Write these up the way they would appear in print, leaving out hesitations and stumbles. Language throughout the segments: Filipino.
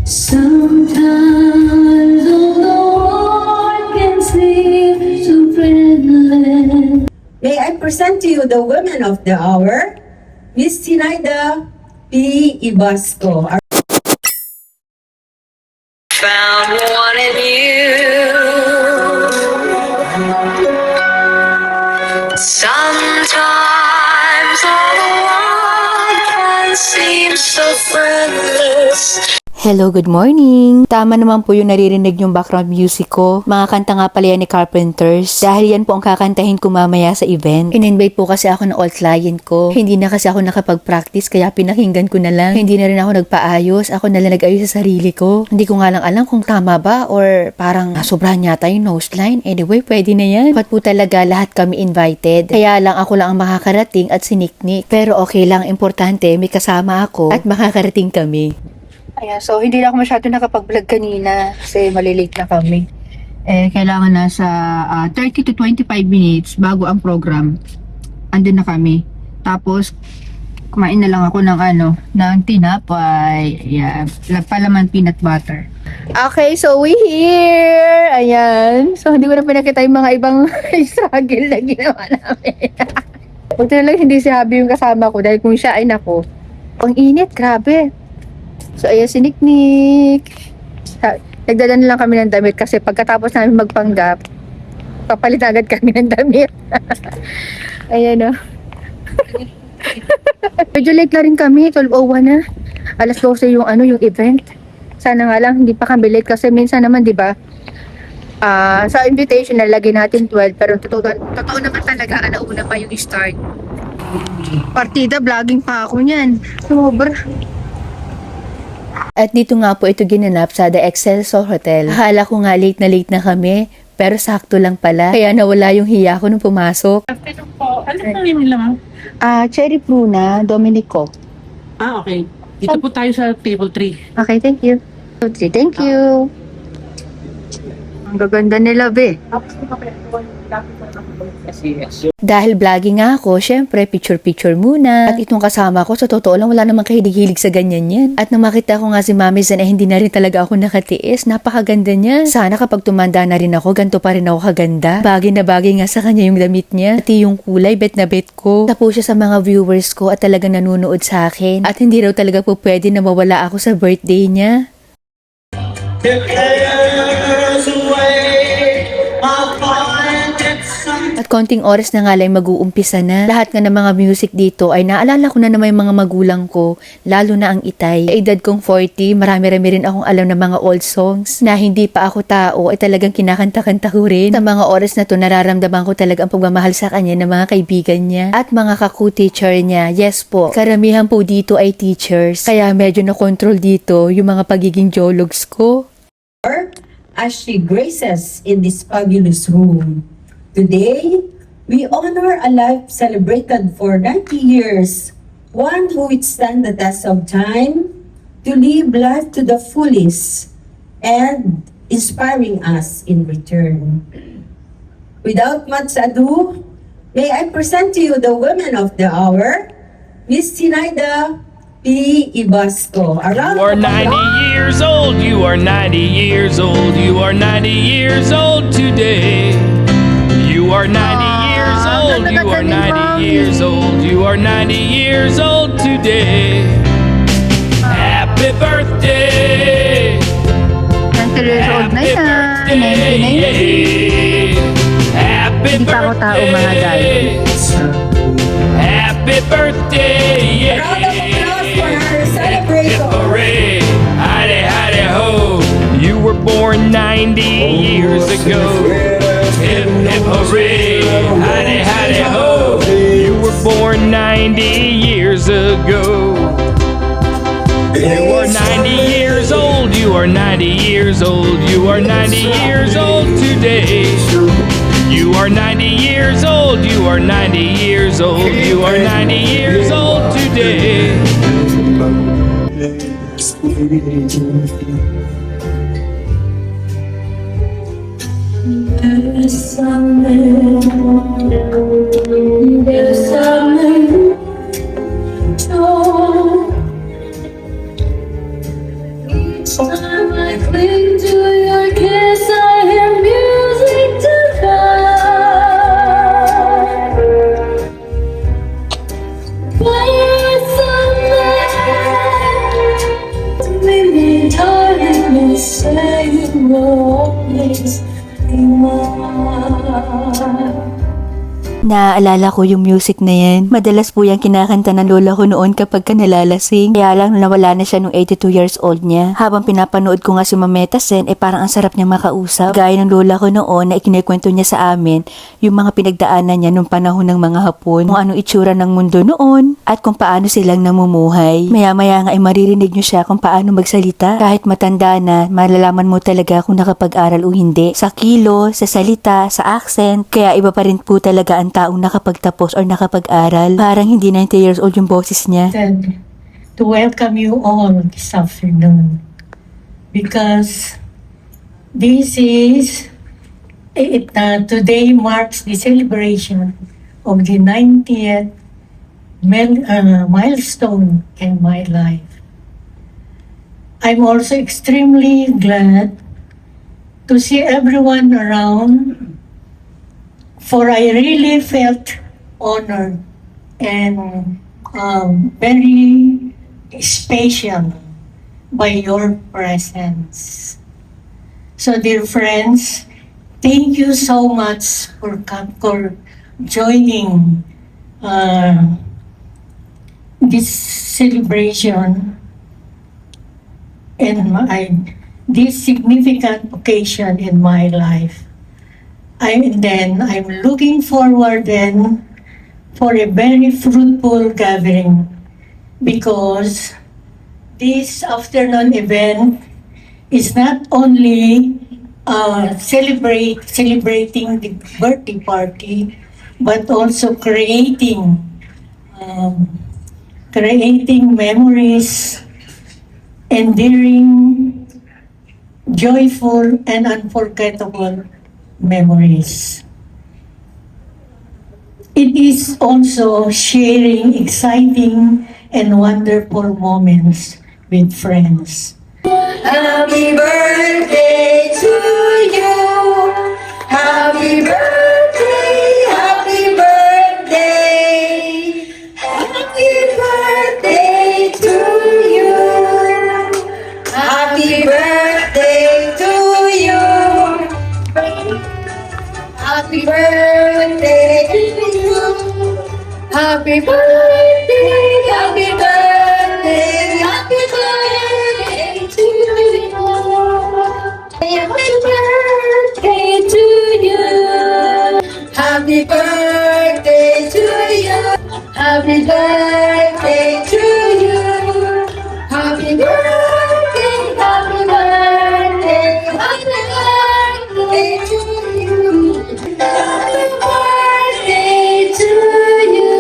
Sometimes although I can seem so friendless. May I present to you the women of the hour, Miss Sinaida P. Ibasco. Found one in you. Sometimes although I can seem so friendless. Hello, good morning! Tama naman po yung naririnig yung background music ko. Mga kanta nga pala yan ni Carpenters. Dahil yan po ang kakantahin ko mamaya sa event. In-invite po kasi ako ng all client ko. Hindi na kasi ako nakapag-practice kaya pinakinggan ko na lang. Hindi na rin ako nagpaayos. Ako na lang nag-ayos sa sarili ko. Hindi ko nga lang alam kung tama ba or parang sobrahan yata yung nose line. Anyway, pwede na yan. Dapat po talaga lahat kami invited. Kaya lang ako lang ang makakarating at si Nick. Pero okay lang, importante may kasama ako at makakarating kami. Ayan, so hindi na ako masyado nakapag-vlog kanina kasi malilate na kami. Kailangan nasa 30 to 25 minutes bago ang program. Andun na kami. Tapos, kumain na lang ako ng tinapay. Ayan, palaman peanut butter. Okay, so we here! Ayan. So, hindi ko na pinakita yung mga ibang struggle na ginawa namin. Buti na lang hindi si Habi yung kasama ko dahil kung siya ay nako. Ang init, grabe. So, ayan si Nick. Nagdala na lang kami ng damit kasi pagkatapos namin magpanggap, papalit agad kami ng damit. Ayan o. Medyo late na rin kami, 12:01 na. Alas 12 yung event. Sana nga lang hindi pa kami late kasi minsan naman 'di ba? Sa invitation nalagay natin 12 pero totoo naman talaga nauna pa yung start. Partida vlogging pa ako niyan. Sobra. At dito nga po ito ginanap sa The Excelsior Hotel. Akala ko nga late na kami, pero sakto lang pala. Kaya nawala yung hiya ko nung pumasok. Afternoon po. Ano na rin nila, ma'am? Cherry Pruna, Dominico. Okay. Dito po tayo sa table 3. Okay, thank you. Thank you. Ang gaganda nila, be. Dahil vlogging nga ako, syempre picture-picture muna. At itong kasama ko, sa totoo lang, wala namang kahilig-hilig sa ganyan yan. At nang makita ko nga si Mami Zan, hindi na rin talaga ako nakatiis. Napakaganda niya. Sana kapag tumanda na rin ako, ganito pa rin ako kaganda. Bagay na bagay nga sa kanya yung damit niya. Pati yung kulay, bet na bet ko. Tapo siya sa mga viewers ko at talagang nanonood sa akin. At hindi raw talaga po pwede na mawala ako sa birthday niya. At konting oras na nga lang mag-uumpisa na. Lahat nga ng mga music dito ay naalala ko na naman yung mga magulang ko, lalo na ang itay. Sa edad kong 40, marami-rami rin akong alam ng mga old songs na hindi pa ako tao ay talagang kinakanta-kanta ko rin. Sa mga oras na to, nararamdaman ko talaga ang pagmamahal sa kanya ng mga kaibigan niya at mga kaku-teacher niya. Yes po, karamihan po dito ay teachers. Kaya medyo na-control dito yung mga pagiging jologs ko. As she graces in this fabulous room. Today, we honor a life celebrated for 90 years, one who withstand the test of time, to live life to the fullest, and inspiring us in return. Without much ado, may I present to you the women of the hour, Miss Sinaida P. Ibasco. You are 90 years old, you are 90 years old, you are 90 years old today. You are 90 years old, you are 90 years old, you are 90 years old today. Happy birthday! 90 years old na yan. 1990. Happy Hindi pa ako tao, mga guys. Happy birthday! Round of applause for her celebration. Hooray! Howdy, howdy, ho! You were born 90 years ago. Hip, hip, hooray! Howdy, howdy, ho! You were born 90 years ago. You are 90 years old. You are 90 years old. You are 90 years old today. You are 90 years old. You are 90 years old. You are 90 years old today. Each time I cling to your kiss, I hear music divine. Birds of night, maybe darling, you say you will always be mine. Naaalala ko yung music na yan. Madalas po yung kinakanta ng lola ko noon kapag ka nalalasing. Kaya lang nawala na siya nung 82 years old niya. Habang pinapanood ko nga si Mameta Sen, parang ang sarap niya makausap. Gaya ng lola ko noon na ikinikwento niya sa amin yung mga pinagdaanan niya nung panahon ng mga Hapon. Kung anong itsura ng mundo noon at kung paano silang namumuhay. Maya-maya nga ay maririnig niyo siya kung paano magsalita. Kahit matanda na, malalaman mo talaga kung nakapag-aral o hindi. Sa kilo, sa salita, sa accent. Kaya iba pa rin po talaga ang taong nakapagtapos or nakapag-aral. Parang hindi 90 years old yung boses niya. And to welcome you all this afternoon because this is today marks the celebration of the 90th milestone in my life. I'm also extremely glad to see everyone around, for I really felt honored and very special by your presence. So, dear friends, thank you so much for joining this celebration and this significant occasion in my life. I'm looking forward then for a very fruitful gathering because this afternoon event is not only celebrating the birthday party, but also creating memories, endearing, joyful, and unforgettable memories. It is also sharing exciting and wonderful moments with friends. Happy birthday to you. Happy birthday, happy birthday. Happy birthday to you. Happy birthday to you. Happy birthday to you. Happy birthday, happy birthday, happy birthday to you. Happy birthday to you. Happy birthday to you. Happy birthday to you. Happy birthday, happy birthday, happy birthday to you. Happy birthday to you.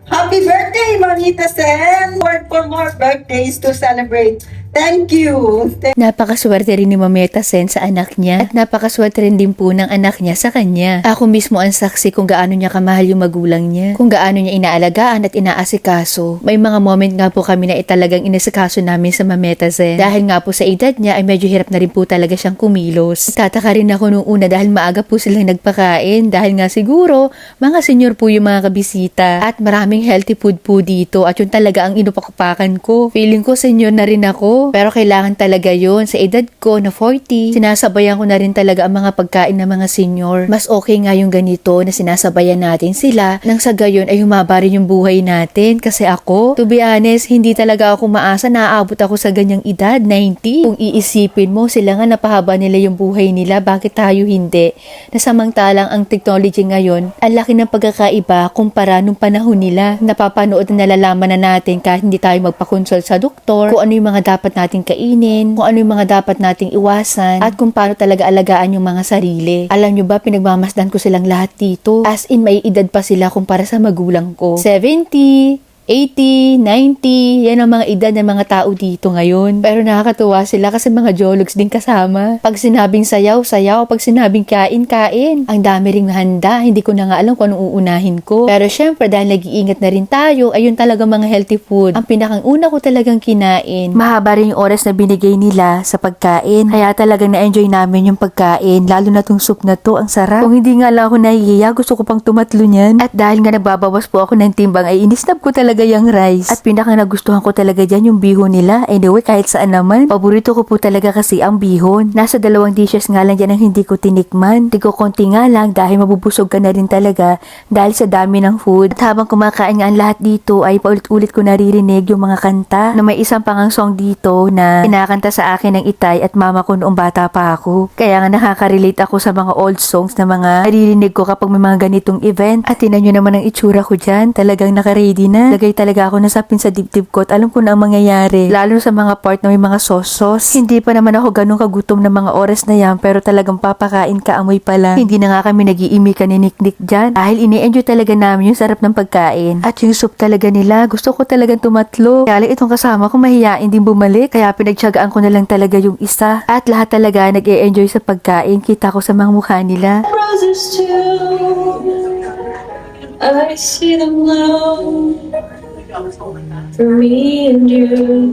Happy birthday, Mamita Sen! For more birthdays to celebrate. Thank you! Napakaswerte rin ni Mameta Sen sa anak niya at napakaswerte rin din po ng anak niya sa kanya. Ako mismo ang saksi kung gaano niya kamahal yung magulang niya, kung gaano niya inaalagaan at inaasikaso. May mga moment nga po kami na talagang inasikaso namin sa Mameta Sen. Dahil nga po sa edad niya ay medyo hirap na rin po talaga siyang kumilos. Tataka rin ako nung una dahil maaga po silang nagpakain dahil nga siguro mga senior po yung mga kabisita at maraming healthy food po dito at yun talaga ang inupakupakan ko. Feeling ko senior na rin ako. Pero kailangan talaga yun. Sa edad ko na 40, sinasabayan ko na rin talaga ang mga pagkain ng mga senior. Mas okay nga yung ganito na sinasabayan natin sila nang sa gayon ay humaba rin yung buhay natin. Kasi ako, to be honest, hindi talaga ako maasa na aabot ako sa ganyang edad, 90. Kung iisipin mo, sila nga napahaba nila yung buhay nila, bakit tayo hindi? Nasamantalang ang technology ngayon, ang laki ng pagkakaiba kumpara nung panahon nila. Napapanood na nalalaman na natin kahit hindi tayo magpa-consult sa doktor, kung ano yung mga dapat nating kainin, kung ano yung mga dapat nating iwasan, at kung paano talaga alagaan yung mga sarili. Alam nyo ba, pinagmamasdan ko silang lahat dito. As in, may edad pa sila kumpara sa magulang ko. 70, 80, 90, yan ang mga edad ng mga tao dito ngayon. Pero nakakatuwa sila kasi mga jologs din kasama. Pag sinabing sayaw, sayaw. Pag sinabing kain, kain. Ang dami ring handa, hindi ko na nga alam kung anong uunahin ko. Pero syempre dahil nag-iingat na rin tayo, ayun talaga mga healthy food. Ang pinakang una ko talagang kinain. Mahaba rin yung oras na binigay nila sa pagkain. Kaya talagang na-enjoy namin yung pagkain. Lalo na tong soup na to, ang sarap. Kung hindi nga lang ako nahihiya, gusto ko pang tumatlo niyan. At dahil nga nagbabawas po ako ng timbang, ay inisnab ko talaga yung rice. At pinakang nagustuhan ko talaga dyan yung bihon nila. Anyway, kahit saan naman, paborito ko po talaga kasi ang bihon. Nasa 2 dishes nga lang dyan ang hindi ko tinikman. Tigo konti nga lang dahil mabubusog ka na rin talaga dahil sa dami ng food. At habang kumakain nga ang lahat dito ay paulit-ulit ko naririnig yung mga kanta na may isang pangang song dito na kinakanta sa akin ng itay at mama ko noong bata pa ako. Kaya nga nakaka-relate ako sa mga old songs na mga naririnig ko kapag may mga ganitong event. At tinan nyo naman ang itsura ko dyan. Talagang naka-ready na. Lagay talaga ako nasapin sa dibdib ko at alam ko na ang mangyayari. Lalo sa mga part na may mga sauce. Hindi pa naman ako ganun kagutom ng mga oras na yan pero talagang papakain ka amoy pa lang. Hindi na nga kami nag-iimi ka ni Nick dyan dahil ini-enjoy talaga namin yung sarap ng pagkain. At yung soup talaga nila, gusto ko talagang tumatlo. Kaya lang itong kasama ko mahihain din bumalik kaya pinagtiyagaan ko na lang talaga yung isa. At lahat talaga nag-e-enjoy sa pagkain. Kita ko sa mga mukha nila. Roses too, I see them blow for me and you,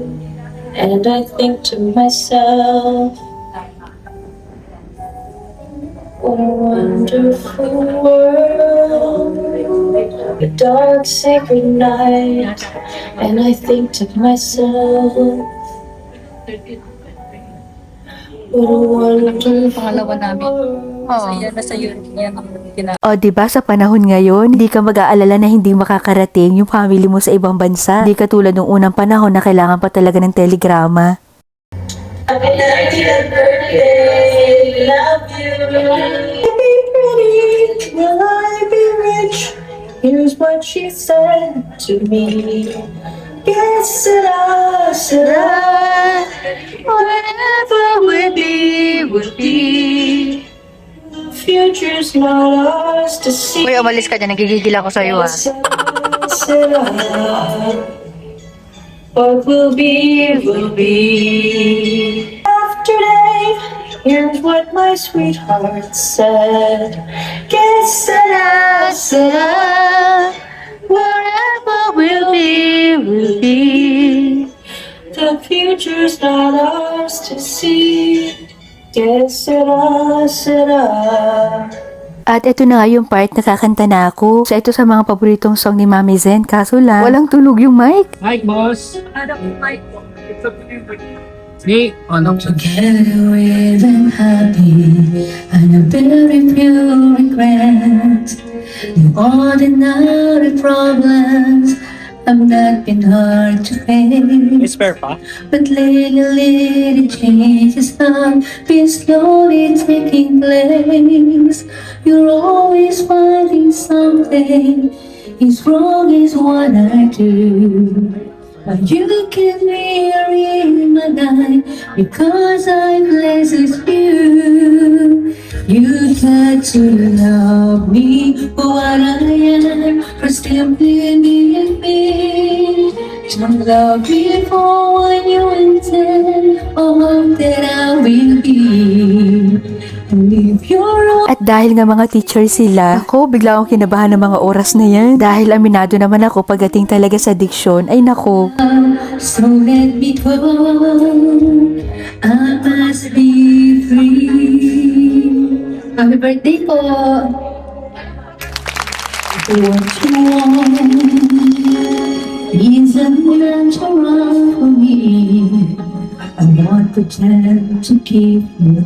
and I think to myself, what a wonderful world, a dark sacred night, and I think to myself, what a wonderful world. O diba sa panahon ngayon, hindi ka mag-aalala na hindi makakarating yung family mo sa ibang bansa. Hindi katulad nung unang panahon na kailangan pa talaga ng telegrama. Happy 90th birthday, love you. Be pretty, will I be rich? Here's what she said to me. Yes, said I, whatever will be, will be. Future's not ours to see. Uy, umalis ka dyan. Nagigigil ako sa'yo ah. Said I, what will be, will be. After day, here's what my sweetheart said. Guess that I, whatever will be, will be. The future's not ours to see. Guess that I. At ito na nga yung part na kakanta na ako. So ito sa mga paboritong song ni Mami Zen. Kaso lang, walang tunog yung mic. Mike, boss. Hey, ano? Together we've been happy and a very few regrets. The ordinary problems have not been hard to face. Spare pa? But little changes have been slowly taking place. You're always finding something is wrong is what I do. But you give me a real night because I bless you. You try to love me for what I am, for simply being me. To love me for what you intend, or hope that I will be. And if you're At dahil nga mga teacher sila, ako bigla akong kinabahan ng mga oras na yan. Dahil aminado naman ako pagdating talaga sa diksyon, ay nako. so let me go. I must be free. Happy birthday po. What you want isn't natural for me. I want to pretend to keep you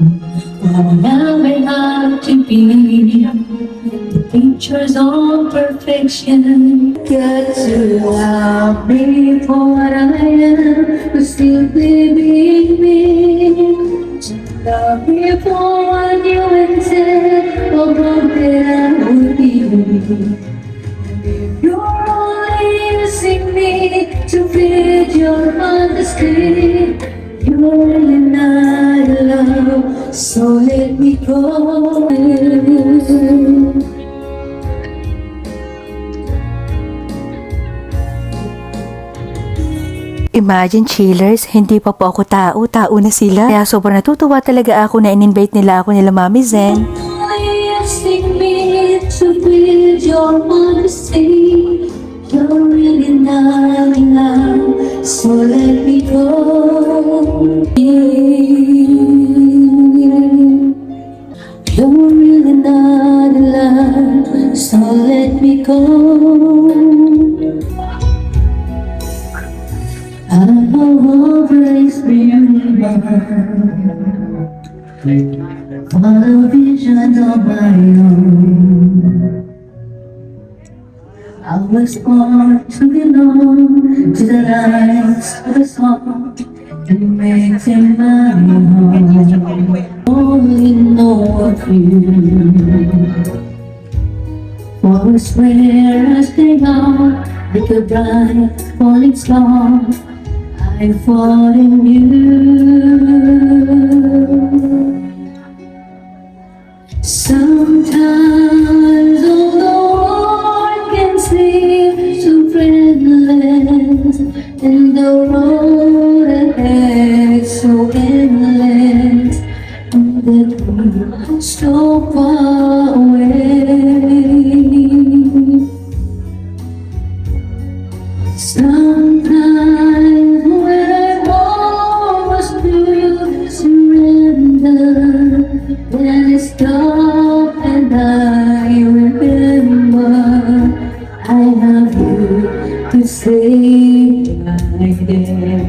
what I may have to be. The pictures of perfection. Got to love me for what I am, but simply being me. To love me for what you intend, or hope that I would be. You're only using me to feed your honesty. You're really not alone, so let me go. Imagine chillers, hindi pa po ako tao na sila. Kaya sobrang natutuwa talaga ako na in-invite nila ako nila Mami Zen. Asking me to build your honesty. You're really not in love, so let me go. You're really not in love, so let me go. I've always been on a vision of my own. I was born to belong to the lights of the song and making my home. Only know of you. Was where I stay on like a bright falling star. I fall in you. Sometimes although I can seem so friendless, and the road ahead so endless, and the dream so far away. Sometimes when I almost do surrender, then it stop and I remember I have you to stay right there.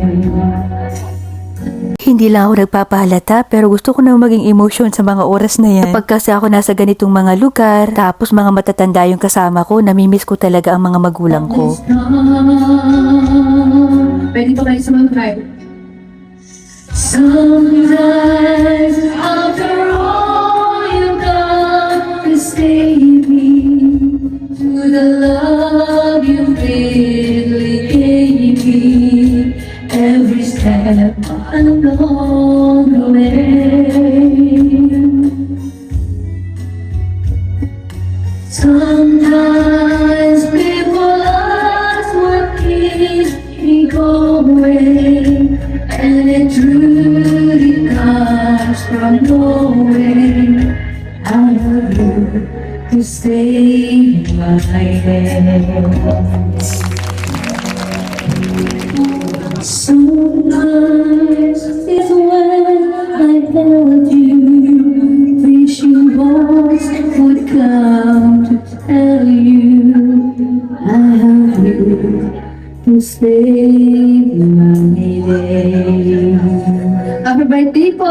Hindi lang ako nagpapahalata pero gusto ko na maging emotion sa mga oras na yan. Kapag kasi ako nasa ganitong mga lugar, tapos mga matatanda yung kasama ko, namimiss ko talaga ang mga magulang ko. Pwede pa kayo sa mga try. Sometimes after all you've done to save me, to the love you really gave me, every step along the way. Sometimes people ask what keeps me going, and it truly comes from nowhere. I love you to stay right there. So nice is when I held you, wishing voice would come to tell you I love you to stay right there. Happy birthday po!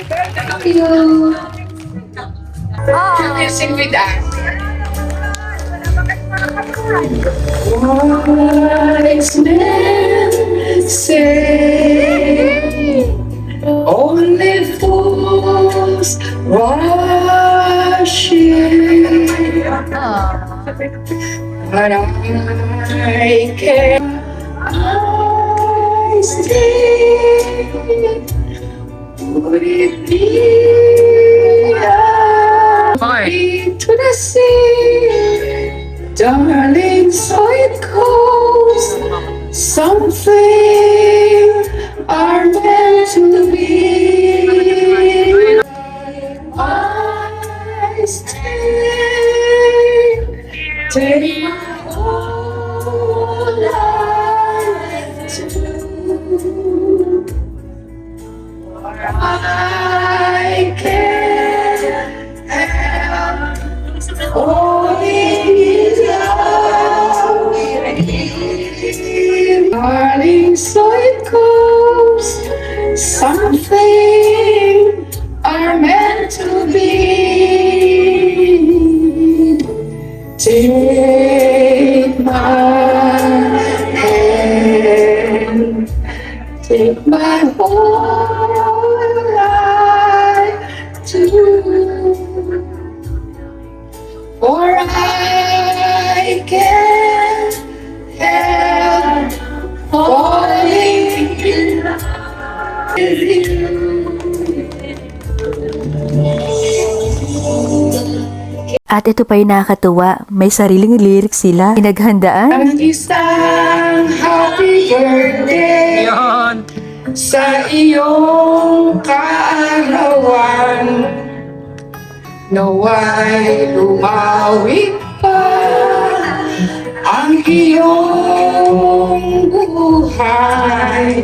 Thank you! Sing with us. Wise men say only fools rush in, but I can't. I stay. Would it be to the sea? Darling, so it goes. Something are meant to be. I stay. Take my whole life too. I can't help falling in love with you. Darling, so it goes. Something are meant to be. Take my hand, take my whole life too, for I can't help falling in love with you. At ito pa yung nakakatuwa, may sariling lyrics sila. Pinaghandaan. Ang isang happy birthday sa iyong kaarawan. Nawa'y lumawi pa ang iyong buhay.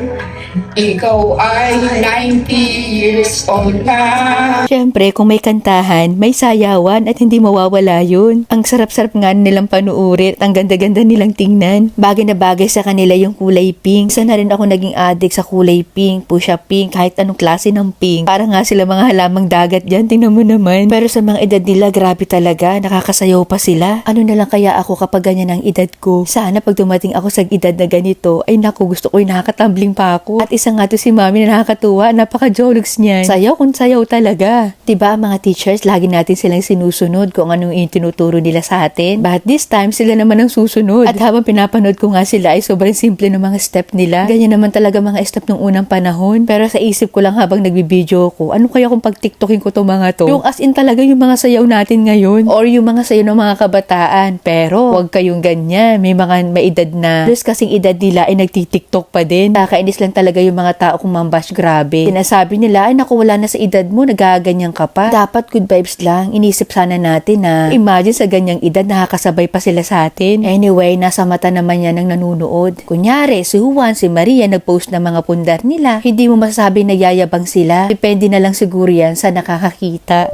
Ikaw ay 90 years old na. Siyempre, kung may kantahan, may sayawan at hindi mawawala yun. Ang sarap-sarap nga nilang panuurit, ang ganda-ganda nilang tingnan. Bagay na bagay sa kanila yung kulay pink. Isa na rin ako naging addict sa kulay pink, pusha pink, kahit anong klase ng pink. Para nga sila mga halamang dagat dyan, tingnan mo naman. Pero sa mga edad nila, grabe talaga, nakakasayaw pa sila. Ano na lang kaya ako kapag ganyan ang edad ko? Sana pag dumating ako sa edad na ganito, ay naku, gusto ko yung nakakatumbling pa ako. At isa nga to si Mami na nakakatuwa, napaka-jokes niyan. Sayaw kung sayaw talaga. Diba mga teachers, lagi natin silang sinusunod kung anong tinuturo nila sa atin. But this time, sila naman ang susunod. At habang pinapanood ko nga sila, ay sobrang simple ng mga step nila. Ganyan naman talaga mga step ng unang panahon. Pero sa isip ko lang habang nagbibideo ko, ano kaya kung pag-tiktokin ko to mga to? Yung as in talaga yung mga sayaw natin ngayon. Or yung mga sayaw ng mga kabataan. Pero, wag kayong ganyan. May mga maedad na. Plus kasing edad nila ay nagtitiktok pa din. Kakainis lang talaga yung mga tao kung mambash, grabe. Sinasabi nila, ay naku, wala na sa edad mo, nagaganyan ka pa. Dapat good vibes lang. Inisip sana natin na imagine sa ganyang edad, nakakasabay pa sila sa atin. Anyway, nasa mata naman yan ng nanunood. Kunyari, si Juan, si Maria, nagpost ng mga pundar nila. Hindi mo masasabi na yayabang sila. Depende na lang siguro yan sa nakakakita.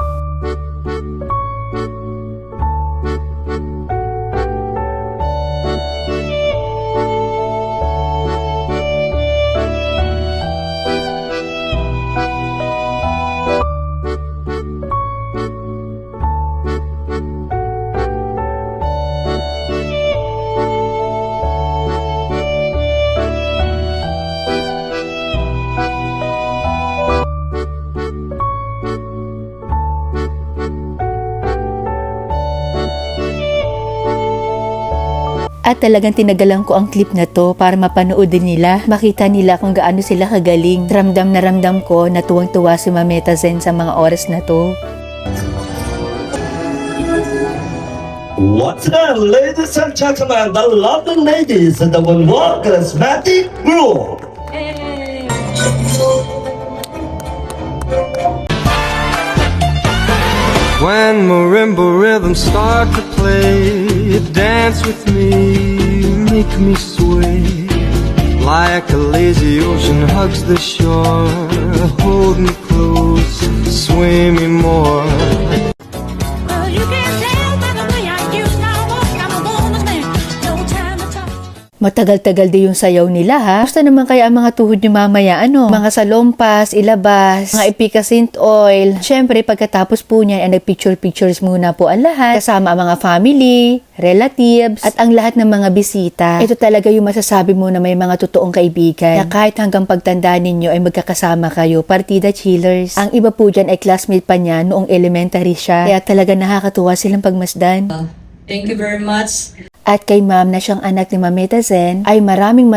At talagang tinagalan ko ang clip na to para mapanood din nila. Makita nila kung gaano sila kagaling. Ramdam na ramdam ko na tuwang-tuwa si Mameta Zen sa mga oras na to. What's up, ladies and gentlemen, the lovely ladies and the one walkers, Matty Brew. When marimba rhythms start to play, dance with me, make me sway. Like a lazy ocean hugs the shore, hold me close, sway me more. Matagal-tagal din yung sayaw nila ha. Basta naman kaya ang mga tuhod nyo mamaya ano? Mga salompas, ilabas, mga ipicacint oil. Siyempre pagkatapos po niyan ay nagpicture-pictures muna po ang lahat. Kasama ang mga family, relatives, at ang lahat ng mga bisita. Ito talaga yung masasabi mo na may mga totoong kaibigan. Na kahit hanggang pagtanda ninyo ay magkakasama kayo. Partida chillers. Ang iba po dyan ay classmate pa niya noong elementary siya. Kaya talaga nakakatuwa silang pagmasdan. Thank you very much. At kay ma'am na siyang anak ni Mameta Zen, ay maraming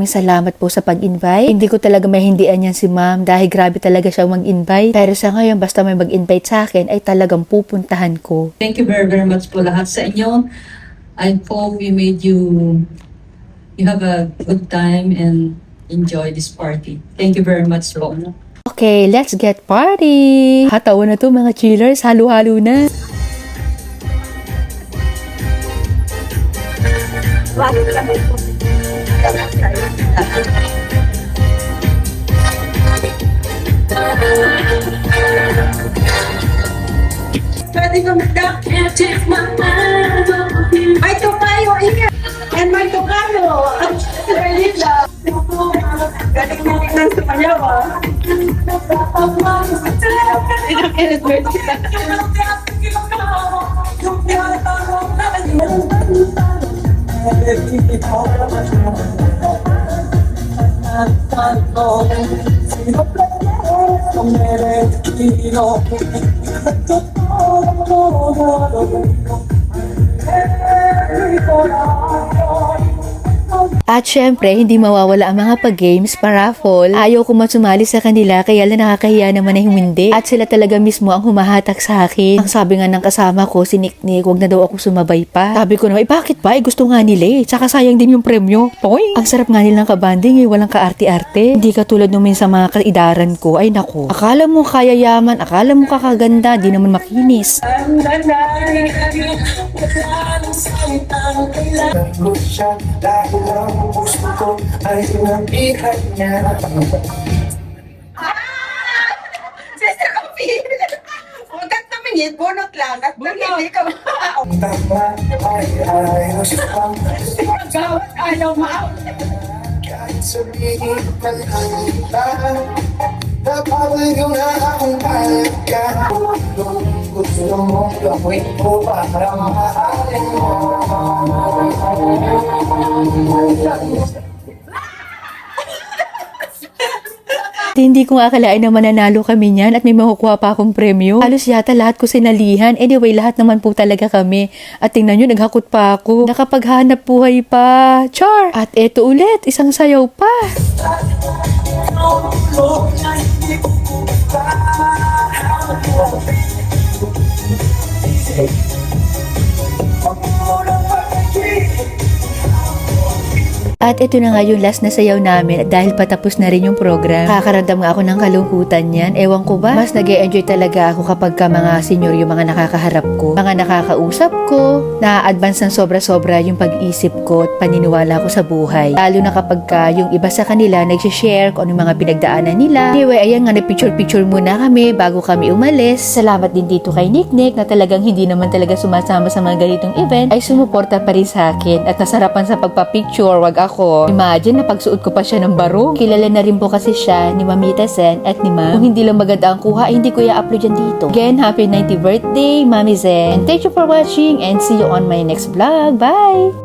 salamat po sa pag-invite. Hindi ko talaga mahindian yan si ma'am dahil grabe talaga siyang mag-invite. Pero sa ngayon, basta may mag-invite sa akin, ay talagang pupuntahan ko. Thank you very, very much po lahat sa inyo. I hope we made you have a good time and enjoy this party. Thank you very much po. Okay, let's get party! Hatawa na to mga chillers, halo-halo na. Pwede ka mag-duck and take my mind. May tumayo ingat. And may tukano. Ang pwede lang. Galing mo ng sumayaw ah. At syempre, hindi mawawala ang mga pag-games, paraffol. Ayaw ko sumali sa kanila kaya lang nakakahiya naman na hindi. At sila talaga mismo ang humahatak sa akin. Ang sabi nga ng kasama ko, si Nick, wag na daw ako sumabay pa. Sabi ko naman, bakit ba? Gusto nga nila eh. Tsaka sayang din yung premyo. Toy! Ang sarap nga nilang kabanding eh, walang kaarte-arte. Hindi katulad nung minsan mga kaidaran ko. Ay nako, akala mo kaya yaman, akala mo kakaganda, di naman makinis. Sister Opie! Huwag ka naman bunot lang. At hindi ka Gawat ayaw ma. Hindi ko akalain na mananalo kami niyan at may makukuha pa akong premyo. Halos yata lahat ko sinalihan. Anyway, lahat naman po talaga kami. At tingnan nyo, naghakot pa ako. Nakapaghanap buhay pa. Char! At eto ulit, isang sayaw pa. At ito na nga yung last na sayaw namin at dahil patapos na rin yung program, kakaramdam nga ako ng kalungkutan yan. Ewan ko ba, mas nag-e-enjoy talaga ako kapag ka mga senior yung mga nakakaharap ko, mga nakakausap ko, na-advance ng sobra-sobra yung pag-isip ko at paniniwala ko sa buhay. Lalo na kapag ka yung iba sa kanila nag-share kung ano mga pinagdaanan nila. Anyway, ayan nga, na-picture-picture muna kami bago kami umalis. Salamat din dito kay Nick na talagang hindi naman talaga sumasama sa mga ganitong event, ay sumuporta pa rin sa akin at nasarapan sa pagpa-picture, wag ako. Imagine na pagsuot ko pa siya ng barong. Kilala na rin po kasi siya ni Mamita Zen at ni Ma'am. Kung hindi lang maganda ang kuha, hindi ko i-upload yan dito. Again, happy 90th birthday, Mami Zen. And thank you for watching and see you on my next vlog. Bye!